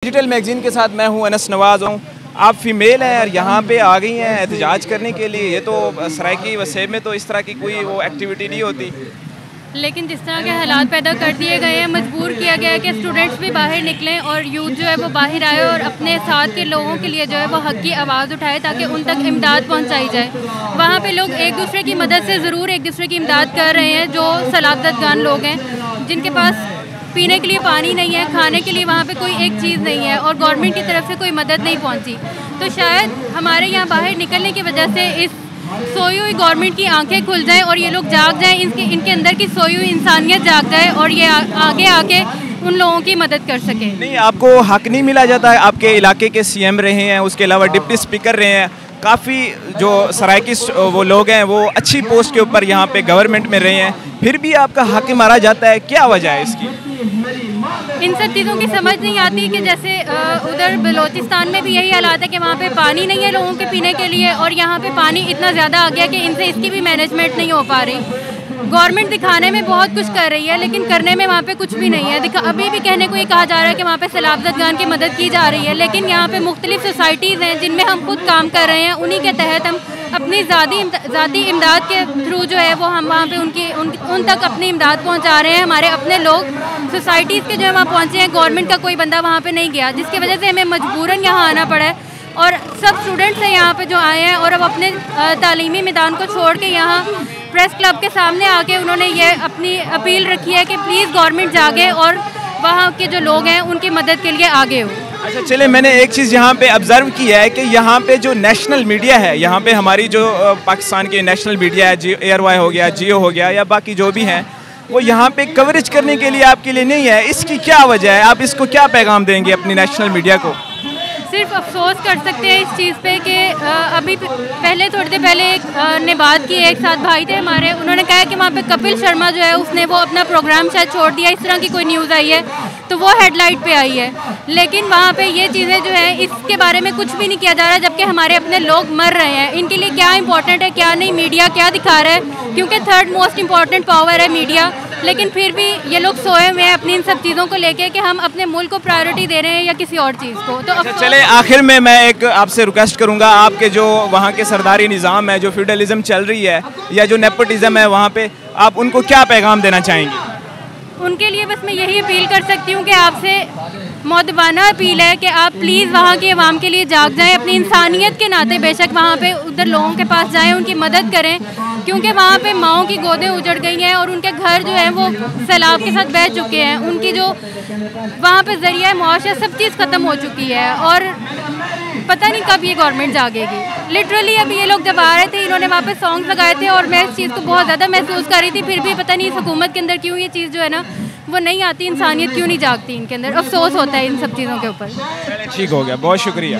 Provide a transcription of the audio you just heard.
Digital magazine के साथ मैं हूं अनस नवाज़ हूं। आप फीमेल हैं और यहाँ पे आ गई हैं एहतजाज करने के लिए। ये तो सराइकी वसेब में तो इस तरह की कोई वो एक्टिविटी नहीं होती, लेकिन जिस तरह के हालात पैदा कर दिए गए हैं, मजबूर किया गया है कि स्टूडेंट्स भी बाहर निकलें और यूथ जो है वो बाहर आए और अपने साथ के लोगों के लिए जो है वो हक की आवाज़ उठाए ताकि उन तक इमदाद पहुंचाई जाए। वहाँ पे लोग एक दूसरे की मदद से ज़रूर एक दूसरे की इमदाद कर रहे हैं। जो सलाबतगान लोग हैं जिनके पास पीने के लिए पानी नहीं है, खाने के लिए वहाँ पे कोई एक चीज़ नहीं है और गवर्नमेंट की तरफ से कोई मदद नहीं पहुँची, तो शायद हमारे यहाँ बाहर निकलने की वजह से इस सोई हुई गवर्नमेंट की आंखें खुल जाएं और ये लोग जाग जाएं, इनके अंदर की सोई हुई इंसानियत जाग जाए और ये आगे आके उन लोगों की मदद कर सके। नहीं, आपको हक नहीं मिला जाता है? आपके इलाके के सीएम रहे हैं, उसके अलावा डिप्टी स्पीकर रहे हैं, काफ़ी जो सराइकी वो लोग हैं वो अच्छी पोस्ट के ऊपर यहाँ पे गवर्नमेंट में रहे हैं, फिर भी आपका हक मारा जाता है, क्या वजह है इसकी? इन सब चीज़ों की समझ नहीं आती कि जैसे उधर बलोचिस्तान में भी यही हालात है कि वहाँ पे पानी नहीं है लोगों के पीने के लिए और यहाँ पे पानी इतना ज़्यादा आ गया कि इनसे इसकी भी मैनेजमेंट नहीं हो पा रही। गवर्नमेंट दिखाने में बहुत कुछ कर रही है लेकिन करने में वहाँ पे कुछ भी नहीं है। अभी भी कहने को ये कहा जा रहा है कि वहाँ पे सलाबतगान की मदद की जा रही है, लेकिन यहाँ पे मुख्तलिफ सोसाइटीज़ हैं जिनमें हम खुद काम कर रहे हैं, उन्हीं के तहत हम अपनी ज़ाती इमदाद के थ्रू जो है वो हम वहाँ पे उन तक अपनी इमदाद पहुँचा रहे हैं। हमारे अपने लोग सोसाइटीज़ के जो है वहाँ पहुँचे हैं, गवर्नमेंट का कोई बंदा वहाँ पे नहीं गया, जिसकी वजह से हमें मजबूरन यहाँ आना पड़ा है। और सब स्टूडेंट्स हैं यहाँ पे जो आए हैं और अब अपने तालीमी मैदान को छोड़ के यहाँ प्रेस क्लब के सामने आके उन्होंने ये अपनी अपील रखी है कि प्लीज़ गवर्नमेंट जागे और वहाँ के जो लोग हैं उनकी मदद के लिए आगे हो। अच्छा चले, मैंने एक चीज़ यहाँ पे ऑब्ज़र्व किया है कि यहाँ पे जो नेशनल मीडिया है, यहाँ पे हमारी जो पाकिस्तान की नेशनल मीडिया है, एयरवाई हो गया, जियो हो गया या बाकी जो भी हैं, वो यहाँ पे कवरेज करने के लिए आपके लिए नहीं है। इसकी क्या वजह है? आप इसको क्या पैगाम देंगे अपनी नेशनल मीडिया को? सिर्फ अफसोस कर सकते हैं इस चीज़ पे कि अभी पहले थोड़ी देर पहले ने बात की, एक साथ भाई थे हमारे, उन्होंने कहा कि वहाँ पे कपिल शर्मा जो है उसने वो अपना प्रोग्राम शायद छोड़ दिया, इस तरह की कोई न्यूज़ आई है तो वो हेडलाइट पे आई है, लेकिन वहाँ पे ये चीज़ें जो है इसके बारे में कुछ भी नहीं किया जा रहा, जबकि हमारे अपने लोग मर रहे हैं। इनके लिए क्या इंपॉर्टेंट है क्या नहीं, मीडिया क्या दिखा रहा है, क्योंकि थर्ड मोस्ट इम्पॉर्टेंट पावर है मीडिया, लेकिन फिर भी ये लोग सोए हुए हैं अपनी इन सब चीज़ों को लेके कि हम अपने मुल्क को प्रायोरिटी दे रहे हैं या किसी और चीज़ को। तो अच्छा, चले आखिर में मैं एक आपसे रिक्वेस्ट करूंगा, आपके जो वहाँ के सरदारी निज़ाम है, जो फ्यूडलिज्म चल रही है या जो नेपोटिज्म है वहाँ पे, आप उनको क्या पैगाम देना चाहेंगे? उनके लिए बस मैं यही अपील कर सकती हूँ कि आपसे मौदबाना अपील है कि आप प्लीज़ वहाँ के अवाम के लिए जाग जाएं, अपनी इंसानियत के नाते बेशक वहाँ पे उधर लोगों के पास जाएं, उनकी मदद करें, क्योंकि वहाँ पे माओं की गोदें उजड़ गई हैं और उनके घर जो हैं वो सैलाब के साथ बह चुके हैं, उनकी जो वहाँ पे ज़रिया मुआशा सब चीज़ ख़त्म हो चुकी है और पता नहीं कब ये गवर्नमेंट जागेगी। लिटरली अभी ये लोग जब आ रहे थे इन्होंने वहाँ पे सॉन्ग्स लगाए थे और मैं इस चीज़ को बहुत ज़्यादा महसूस कर रही थी, फिर भी पता नहीं इस हुकूमत के अंदर क्यों ये चीज़ जो है ना वो नहीं आती, इंसानियत क्यों नहीं जागती इनके अंदर। अफसोस होता है इन सब चीज़ों के ऊपर। ठीक हो गया, बहुत शुक्रिया।